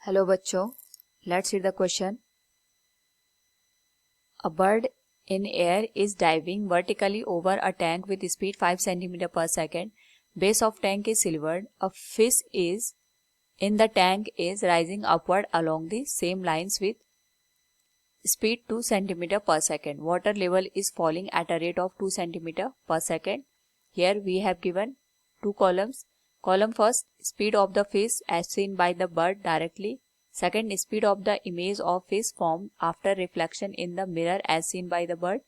Hello बच्चों, let's read the question. A bird in air is diving vertically over a tank with speed 5 cm per second. Base of tank is silvered. A fish is in the tank is rising upward along the same lines with speed 2 cm per second. Water level is falling at a rate of 2 cm per second. Here we have given two columns. Column first, speed of the fish as seen by the bird directly. Second, speed of the image of fish formed after reflection in the mirror as seen by the bird.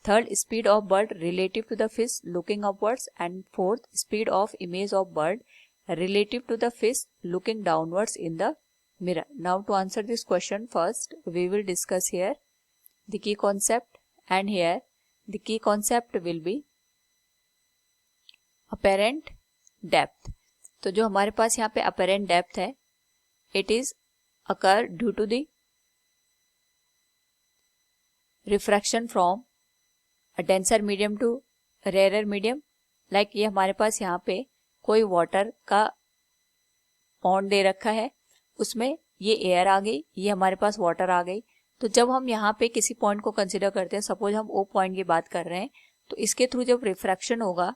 Third, speed of bird relative to the fish looking upwards. And fourth, speed of image of bird relative to the fish looking downwards in the mirror. Now to answer this question, first we will discuss here the key concept, and here the key concept will be apparent depth. तो जो हमारे पास यहाँ पे apparent depth है, it is occur due to the refraction from a denser medium to rarer medium. Like ये हमारे पास यहाँ पे कोई वाटर का पॉन्ड दे रखा है, उसमें ये एयर आ गई, ये हमारे पास वाटर आ गई. तो जब हम यहाँ पे किसी पॉइंट को कंसिडर करते हैं, सपोज हम ओ पॉइंट की बात कर रहे हैं, तो इसके थ्रू जब रिफ्रैक्शन होगा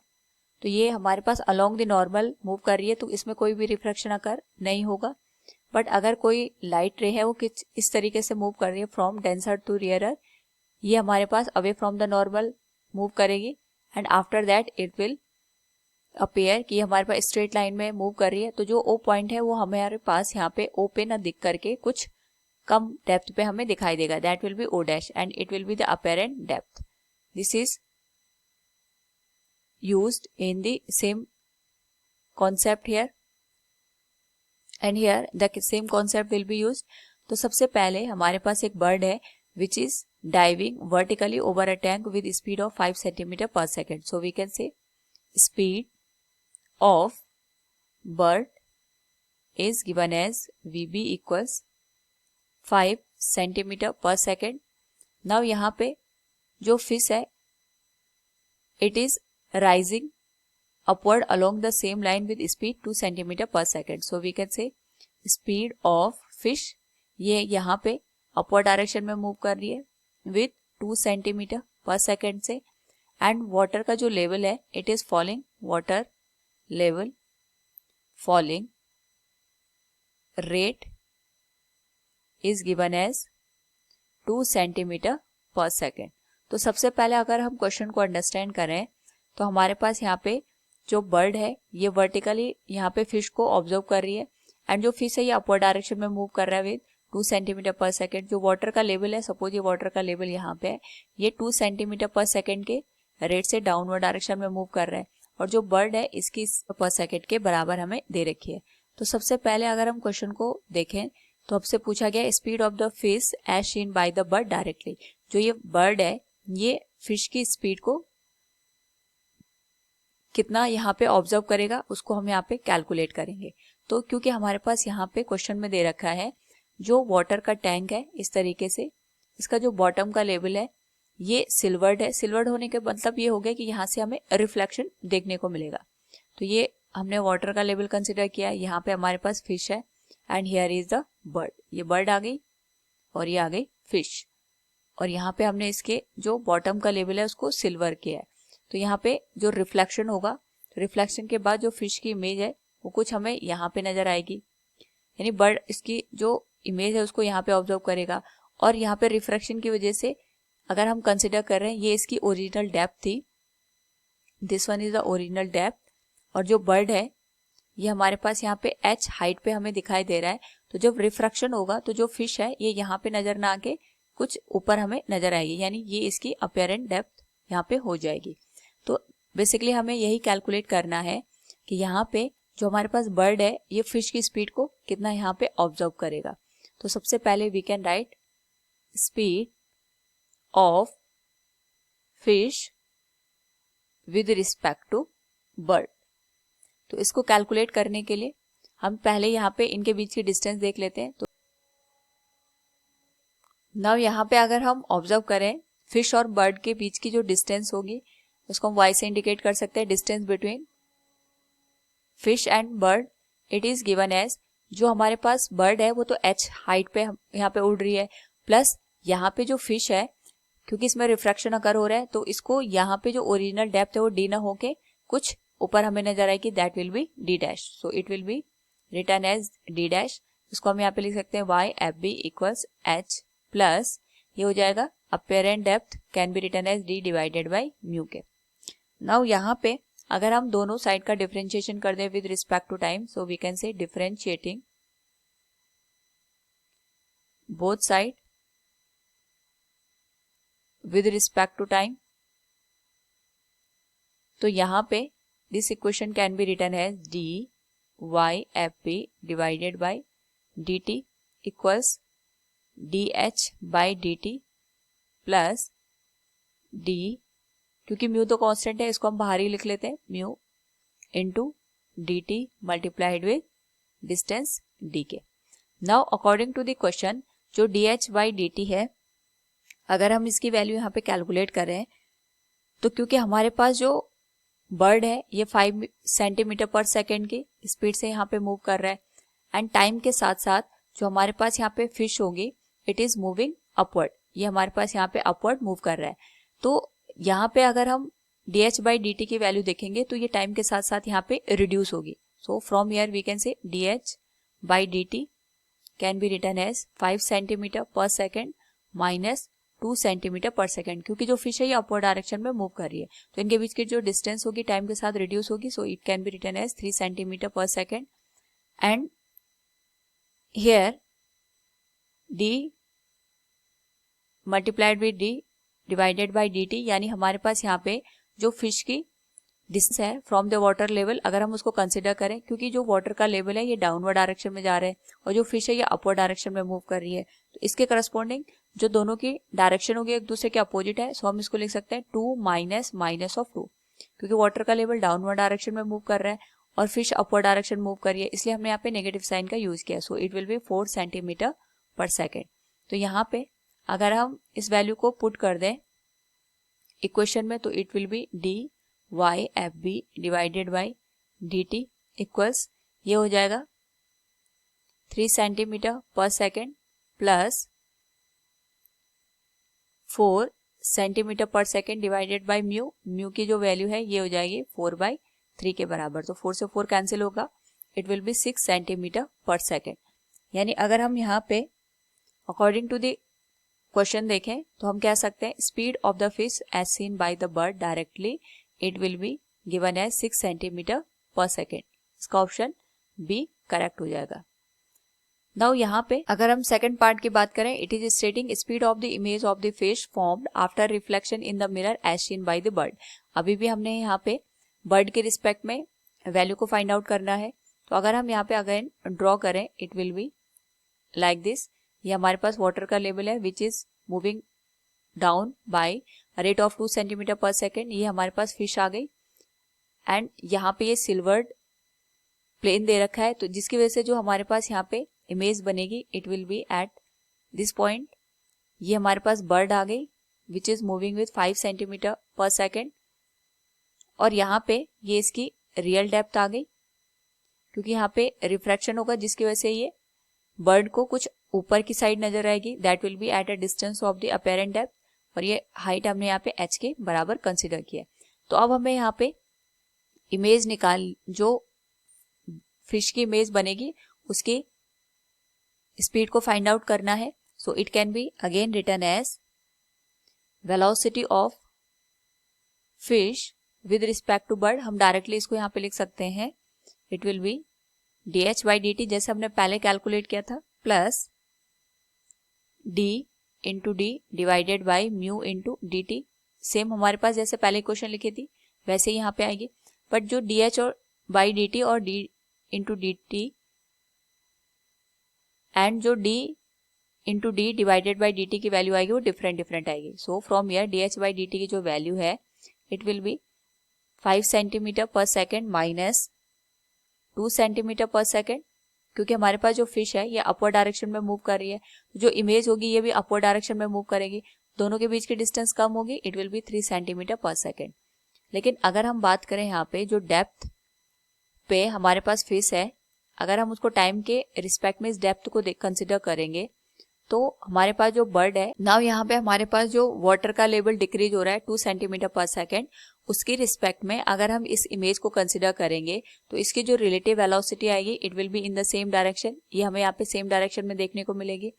तो ये हमारे पास अलोंग द नॉर्मल मूव कर रही है, तो इसमें कोई भी रिफ्रैक्शन अकर नहीं होगा. बट अगर कोई लाइट रे है वो इस तरीके से मूव कर रही है फ्रॉम डेंसर टू रेयरर, ये हमारे पास away from the normal move करेगी, and after that it will appear कि हमारे पास स्ट्रेट लाइन में मूव कर रही है. तो जो ओ पॉइंट है वो हमारे पास यहाँ पे ओ पे ना दिख करके कुछ कम डेप्थ पे हमें दिखाई देगा. That will be O dash and it will be the apparent depth. This is used in the same concept here, and here the same concept will be used. तो सबसे पहले हमारे पास एक bird है which is diving vertically over a tank with speed of 5 cm per second. So we can say speed of bird is given as VB equals 5 cm per second. Now यहाँ पे जो fish है it is rising upward along the same line with speed 2 cm per second. So we can say speed of fish, ये यहाँ पे upward direction में move कर रही है with 2 cm per second से, and water का जो level है it is falling, water level falling rate is given as 2 cm per second. तो सबसे पहले अगर हम क्वेश्चन को अंडरस्टैंड करें तो हमारे पास यहाँ पे जो बर्ड है ये वर्टिकली यहाँ पे फिश को ऑब्जर्व कर रही है, एंड जो फिश है ये अपवर्ड डायरेक्शन में मूव कर रहा है विद 2 सेंटीमीटर पर सेकेंड. जो वाटर का लेवल है, सपोज ये वाटर का लेवल यहाँ पे है, ये 2 सेंटीमीटर पर सेकेंड के रेट से डाउनवर्ड डायरेक्शन में मूव कर रहा है, और जो बर्ड है इसकी पर सेकेंड के बराबर हमें दे रखी है. तो सबसे पहले अगर हम क्वेश्चन को देखें तो आपसे पूछा गया speed of the fish as seen by the bird directly. जो ये बर्ड है ये फिश की स्पीड को कितना यहाँ पे ऑब्जर्व करेगा उसको हम यहाँ पे कैलकुलेट करेंगे. तो क्योंकि हमारे पास यहाँ पे क्वेश्चन में दे रखा है जो वाटर का टैंक है इस तरीके से, इसका जो बॉटम का लेवल है ये सिल्वर्ड है. सिल्वर्ड होने के मतलब ये हो गया कि यहाँ से हमें रिफ्लेक्शन देखने को मिलेगा. तो ये हमने वाटर का लेवल कंसिडर किया, यहाँ पे हमारे पास फिश है and here is the bird. ये बर्ड आ गई और ये आ गई फिश, और यहाँ पे हमने इसके जो बॉटम का लेवल है उसको सिल्वर किया है. तो यहाँ पे जो रिफ्लेक्शन होगा, तो रिफ्लेक्शन के बाद जो फिश की इमेज है वो कुछ हमें यहाँ पे नजर आएगी, यानी बर्ड इसकी जो इमेज है उसको यहाँ पे ऑब्जर्व करेगा, और यहाँ पे रिफ्रैक्शन की वजह से अगर हम कंसिडर कर रहे हैं ये इसकी ओरिजिनल डेप्थ थी, this one is the original depth, और जो बर्ड है ये हमारे पास यहाँ पे h हाइट पे हमें दिखाई दे रहा है. तो जब रिफ्रैक्शन होगा तो जो फिश है ये यहाँ पे नजर ना आके कुछ ऊपर हमें नजर आएगी, यानी ये इसकी अपीरेंट डेप्थ यहाँ पे हो जाएगी. तो बेसिकली हमें यही कैलकुलेट करना है कि यहाँ पे जो हमारे पास बर्ड है ये फिश की स्पीड को कितना यहाँ पे ऑब्जर्व करेगा. तो सबसे पहले we can write speed of fish with respect to bird. तो इसको कैलकुलेट करने के लिए हम पहले यहाँ पे इनके बीच की डिस्टेंस देख लेते हैं. तो नाउ यहाँ पे अगर हम ऑब्जर्व करें फिश और बर्ड के बीच की जो डिस्टेंस होगी उसको हम y से इंडिकेट कर सकते हैं. Distance between fish and bird it is given as, जो हमारे पास बर्ड है वो तो h हाइट पे यहाँ पे उड़ रही है, प्लस यहाँ पे जो फिश है क्योंकि इसमें रिफ्रैक्शन अकर हो रहा है तो इसको यहाँ पे जो ओरिजिनल डेप्थ है वो d ना होके कुछ ऊपर हमें नजर आएगी, that will be d dash. So it will be written as d dash. इसको हम यहाँ पे लिख सकते हैं y fb equals h plus ये हो जाएगा apparent depth can be written as d divided by mu के। नाउ यहाँ पे अगर हम दोनों साइड का डिफरेंशिएशन कर दें with respect to time, so we can say differentiating both side with respect to time, तो यहाँ पे this equation can be written as d Y F B divided by D T equals d H by D t plus d, क्योंकि mu तो constant है इसको हम बाहर ही लिख लेते हैं, mu into D t multiplied with distance d के। Now according to the question जो d H by D T है, अगर हम इसकी वैल्यू यहाँ पे कैलकुलेट करें तो क्योंकि हमारे पास जो बर्ड है ये 5 सेंटीमीटर पर सेकेंड की स्पीड से यहाँ पे मूव कर रहा है एंड टाइम के साथ साथ जो हमारे पास यहाँ पे फिश होगी इट इज मूविंग अपवर्ड, ये हमारे पास यहाँ पे अपवर्ड मूव कर रहा है। तो यहाँ पे अगर हम D H by D t की वैल्यू देखेंगे तो ये टाइम के साथ साथ यहाँ पे रिड्यूस होगी। So from here we can say D H by D T can be written as 5 centimetre per second minus 2 centimetre per second, क्योंकि जो फिश है ये अपवर्ड डायरेक्शन में मूव कर रही है तो इनके बीच की जो डिस्टेंस होगी टाइम के साथ रिड्यूस होगी। So it can be written as 3 centimetre per second and here d multiplied with d divided by D t, यानी हमारे पास यहाँ पे जो फिश की डिस्टेंस है फ्रॉम द वाटर लेवल अगर हम उसको कंसिडर करें, क्योंकि जो वाटर का लेवल है ये डाउनवर्ड डायरेक्शन में जा रहा है और जो फिश है ये अपवर्ड डायरेक्शन में मूव कर रही है, तो इसके करस्पॉन्डिंग जो दोनों की डायरेक्शन होगी एक दूसरे के अपोजिट है। सो हम इसको लिख सकते हैं 2 माइनस माइनस ऑफ 2, क्योंकि वाटर का लेवल डाउनवर्ड डायरेक्शन में मूव कर रहा है और फिश अपवर्ड डायरेक्शन मूव कर रही है, इसलिए हमने यहाँ पे नेगेटिव साइन का यूज किया। सो it will be 4 centimetre per second. तो यहाँ पे अगर हम इस वैल्यू को पुट कर दें इक्वेशन में तो it will be D Y F B divided by D T equals ये हो जाएगा 3 centimetre per second plus 4 centimetre per second divided by mu, mu की जो वैल्यू है ये हो जाएगी 4/3 के बराबर। तो 4 से 4 कैंसिल होगा, it will B 6 centimetre per second. यानी अगर हम यहाँ पे अकॉर्डिंग टू द क्वेश्चन देखें तो हम कह सकते हैं speed of the fish as seen by the bird directly it will be given as 6 centimetre per second. इसका ऑप्शन बी करेक्ट हो जाएगा। नाउ यहाँ पे अगर हम सेकंड पार्ट की बात करें, it is stating speed of the image of the fish formed after reflection in the mirror as seen by the bird. अभी भी हमने यहाँ पे बर्ड के रिस्पेक्ट में वैल्यू को फाइंड आउट करना है, तो अगर हम यहाँ पे अगेन ड्रॉ करें it will be like this. ये हमारे पास वाटर का लेवल है which is moving down by rate of 2 centimetre per second. ये हमारे पास फिश आ गई एंड यहाँ पे ये सिल्वर्ड प्लेन दे रखा है, तो जिसकी वजह से जो हमारे पास यहाँ पे इमेज बनेगी it will B at this point. ये हमारे पास बर्ड आ गई which is moving with 5 centimetre per second और यहाँ पे ये इसकी रियल डेप्थ आ गई, क्योंकि यहाँ पे रिफ्रैक्शन होगा जिसकी वजह से ये बर्ड को कुछ ऊपर की साइड नजर आएगी, that will B at a distance of the apparent depth और ये हाइट हमने यहाँ पे h के बराबर कंसिडर किया। तो अब हमें यहाँ पे इमेज निकाल जो फिश की इमेज बनेगी उसकी स्पीड को फाइंड आउट करना है। So it can be again written as velocity of fish with respect to bird. हम डायरेक्टली इसको यहाँ पे लिख सकते हैं, it will be D H by D T जैसे हमने पहले कैलकुलेट किया था plus D into D divided by mu into D T. Same हमारे पास जैसे पहले क्वेश्चन लिखी थी वैसे ही यहाँ पे आएगी, बट जो डी एच और बाई डी टी और d into D t and जो d into D divided by D t की वैल्यू आएगी वो डिफरेंट आएगी। So from here d H by D t की जो वैल्यू है it will be 5 centimetre per second minus 2 centimetre per second, क्योंकि हमारे पास जो फिश है ये अपवर्ड डायरेक्शन में मूव कर रही है, जो इमेज होगी ये भी अपवर्ड डायरेक्शन में मूव करेगी, दोनों के बीच की डिस्टेंस कम होगी, it will be 3 centimetre per second. लेकिन अगर हम बात करें यहाँ पे जो डेप्थ पे हमारे पास फिश है अगर हम उसको टाइम के रिस्पेक्ट में इस डेप्थ को कंसिडर करेंगे तो हमारे पास जो बर्ड है, नाउ यहाँ पे हमारे पास जो वाटर का लेवल डिक्रीज हो रहा है 2 सेंटीमीटर पर सेकेंड, उसकी रिस्पेक्ट में अगर हम इस इमेज को कंसिडर करेंगे तो इसकी जो रिलेटिव वेलोसिटी आएगी it will be in the same direction. ये हमें यहाँ पे सेम डायरेक्शन में देखने को मिलेगी।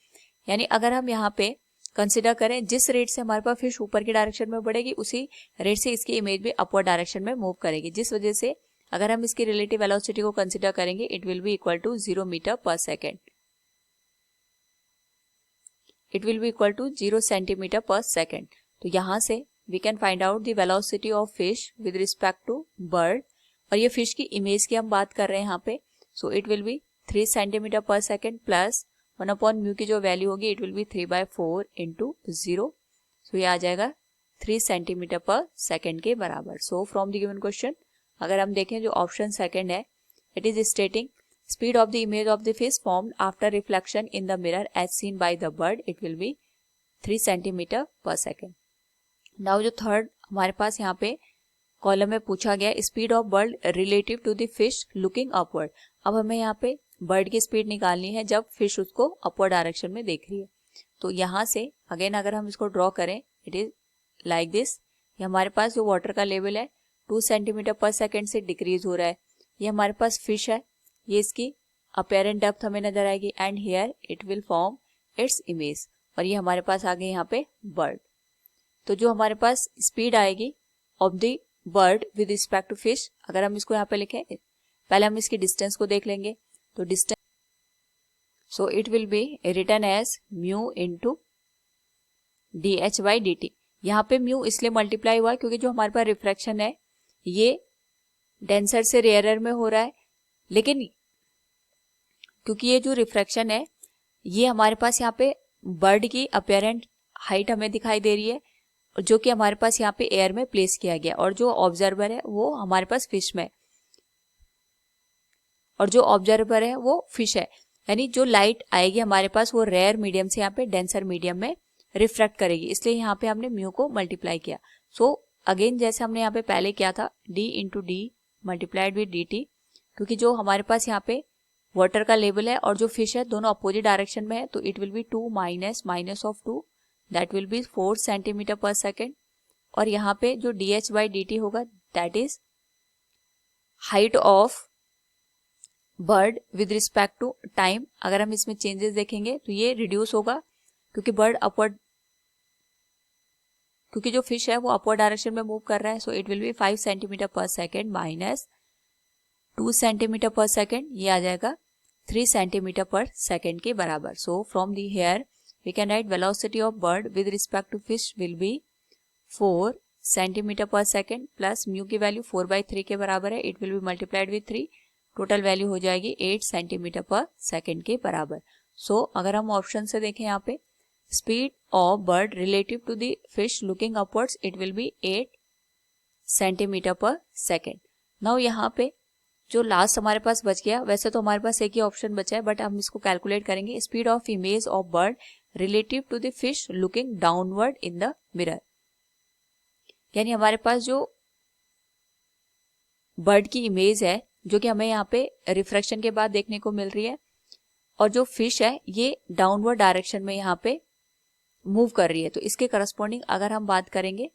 यानी अगर हम यहाँ पे कंसिडर करें जिस रेट से हमारे पास फिश ऊपर की डायरेक्शन में बढ़ेगी उसी रेट से इसकी इमेज भी अपवर्ड डायरेक्शन में मूव करेगी, जिस वजह से अगर हम इसकी रिलेटिव वेलोसिटी को कंसिडर करेंगे it will be equal to 0 metre per second, it will be equal to 0 centimetre per second. तो यहाँ से we can find out the velocity of fish with respect to bird, और ये fish की image की हम बात कर रहे हैं यहाँ पे। सो it will be 3 centimetre per second plus 1/μ की जो वैल्यू होगी इट विल बी 3/4 इंटू 0। सो ये आ जाएगा 3 सेंटीमीटर पर सेकेंड के बराबर। So from the given question अगर हम देखें जो ऑप्शन सेकेंड है, it is स्टेटिंग speed of the image of the fish formed after reflection in the mirror as seen by the bird, it will be 3 centimeter per second. Now जो third हमारे पास यहाँ पे कॉलम में पूछा गया speed of bird relative to the fish looking upward. अब हमें यहाँ पे बर्ड की स्पीड निकालनी है जब फिश उसको अपवर्ड डायरेक्शन में देख रही है। तो यहाँ से अगेन अगर हम इसको ड्रॉ करें इट इज लाइक दिस। ये हमारे पास जो वाटर का लेवल है 2 सेंटीमीटर पर सेकेंड से डिक्रीज हो रहा है। ये हमारे पास फिश है, ये इसकी अपेरेंट डेप्थ हमें नजर आएगी and here it will form its image, और ये हमारे पास आ गए यहाँ पे बर्ड। तो जो हमारे पास स्पीड आएगी of the bird with respect to fish, अगर हम इसको यहाँ पे लिखें पहले हम इसकी डिस्टेंस को देख लेंगे। तो distance, so it will be written as mu into dh/dt। यहाँ पे म्यू इसलिए मल्टीप्लाई हुआ क्योंकि जो हमारे पास रिफ्रैक्शन है ये डेंसर से रेयरर में हो रहा है, लेकिन क्योंकि ये जो रिफ्रैक्शन है ये हमारे पास यहाँ पे बर्ड की अपेरेंट हाइट हमें दिखाई दे रही है जो कि हमारे पास यहाँ पे एयर में प्लेस किया गया, और जो ऑब्जर्वर है वो हमारे पास फिश में, और जो ऑब्जर्वर है वो फिश है। यानी जो लाइट आएगी हमारे पास वो रेयर मीडियम से यहाँ पे डेंसर मीडियम में रिफ्रैक्ट करेगी, इसलिए यहाँ पे हमने म्यू को मल्टीप्लाई किया। सो अगेन जैसे हमने यहाँ पे पहले किया था d into D multiplied with dt, क्योंकि जो हमारे पास यहाँ पे वाटर का लेवल है और जो फिश है दोनों अपोजिट डायरेक्शन में है, तो it will be 2 minus of 2 that will be 4 centimetre per second, और यहाँ पे जो dh/dt होगा that is height of bird with respect to time. अगर हम इसमें चेंजेस देखेंगे तो ये रिड्यूस होगा क्योंकि बर्ड अपवर्ड, क्योंकि जो फिश है वो अपवर्ड डायरेक्शन में मूव कर रहा है। So it will be 5 centimetre per second minus 2 centimetre per second, ये आ जाएगा 3 सेंटीमीटर पर सेकेंड के बराबर। So from the here we can write velocity of bird with respect to fish will be 4 centimetre per second plus mu की value 4/3 के बराबर है, it will be multiplied with 3, total value हो जाएगी 8 centimetre per second के बराबर। सो अगर हम ऑप्शन से देखें यहाँ पे speed of bird relative to the fish looking upwards it will be 8 centimetre per second. Now यहाँ पे जो लास्ट हमारे पास बच गया, वैसे तो हमारे पास एक ही ऑप्शन बचा है बट हम इसको कैलकुलेट करेंगे, speed of image of bird relative to the fish looking downward in the mirror. यानी हमारे पास जो बर्ड की इमेज है जो कि हमें यहाँ पे रिफ्रैक्शन के बाद देखने को मिल रही है, और जो फिश है ये डाउनवर्ड डायरेक्शन में यहाँ पे मूव कर रही है, तो इसके करस्पॉन्डिंग अगर हम बात करेंगे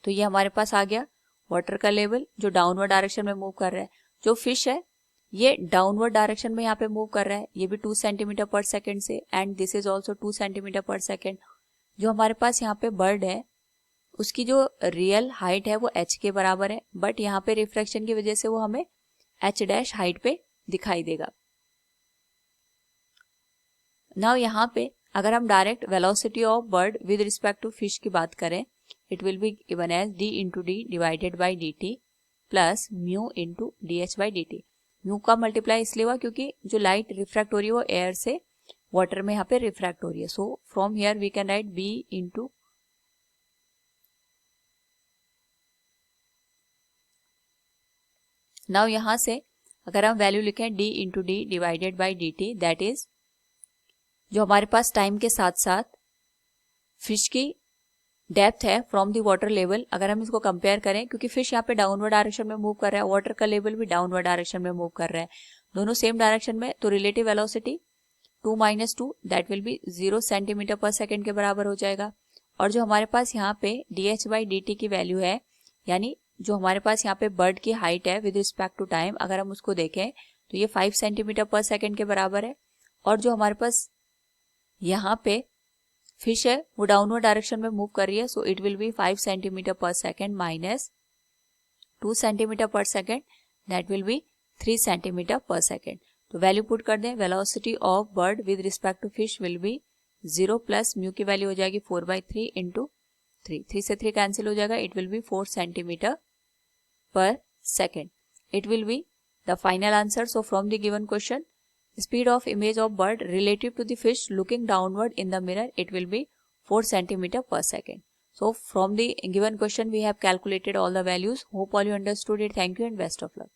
तो ये हमारे पास आ गया वाटर का लेवल जो डाउनवर्ड डायरेक्शन में मूव कर रहा है। जो फिश है ये डाउनवर्ड डायरेक्शन में यहाँ पे मूव कर रहा है, ये भी 2 सेंटीमीटर पर सेकेंड से, and this is also 2 centimetre per second. जो हमारे पास यहाँ पे बर्ड है उसकी जो रियल हाइट है वो h के बराबर है, बट यहाँ पे रिफ्रैक्शन की वजह से वो हमें h' हाइट पे दिखाई देगा। नाउ यहाँ पे अगर हम direct velocity of bird with respect to fish की बात करें, it will be given as d into D divided by dt plus mu into dh/dt। Mu का मल्टीप्लाई इसलिए हुआ क्योंकि जो लाइट रिफ्रैक्ट हो रही है वो एयर से वाटर में यहाँ पे रिफ्रैक्ट हो रही है। So from here we can write b into now यहाँ से अगर हम वैल्यू लिखें d into D divided by dt, that is जो हमारे पास टाइम के साथ साथ फिश की डेप्थ है फ्रॉम द वाटर लेवल, अगर हम इसको कंपेयर करें क्योंकि फिश यहाँ पे डाउनवर्ड डायरेक्शन में मूव कर रहा है, वाटर का लेवल भी डाउनवर्ड डायरेक्शन में मूव कर रहा है, दोनों सेम डायरेक्शन में, तो relative velocity 2 - 2 that will be 0 centimetre per second के बराबर हो जाएगा। और जो हमारे पास यहाँ पे dh/dt की वैल्यू है, यानी जो हमारे पास यहाँ पे बर्ड की हाइट है विद रिस्पेक्ट टू टाइम, अगर हम उसको देखें तो ये 5 सेंटीमीटर पर सेकेंड के बराबर है। और जो हमारे पास यहाँ पे फिश है वो डाउनवर्ड डायरेक्शन में मूव कर रही है, so it will be 5 centimetre per second minus 2 centimetre per second that will be 3 centimetre per second. तो वैल्यू पुट कर दें, velocity of bird with respect to fish will be 0 plus mu की value हो जाएगी 4/3 into 3 से 3 cancel हो जाएगा, it will be 4 centimetre per second. It will be the final answer. So from the given question, speed of image of bird relative to the fish looking downward in the mirror, it will be 4 centimeter per second. So from the given question we have calculated all the values. Hope all you understood it. Thank you and best of luck.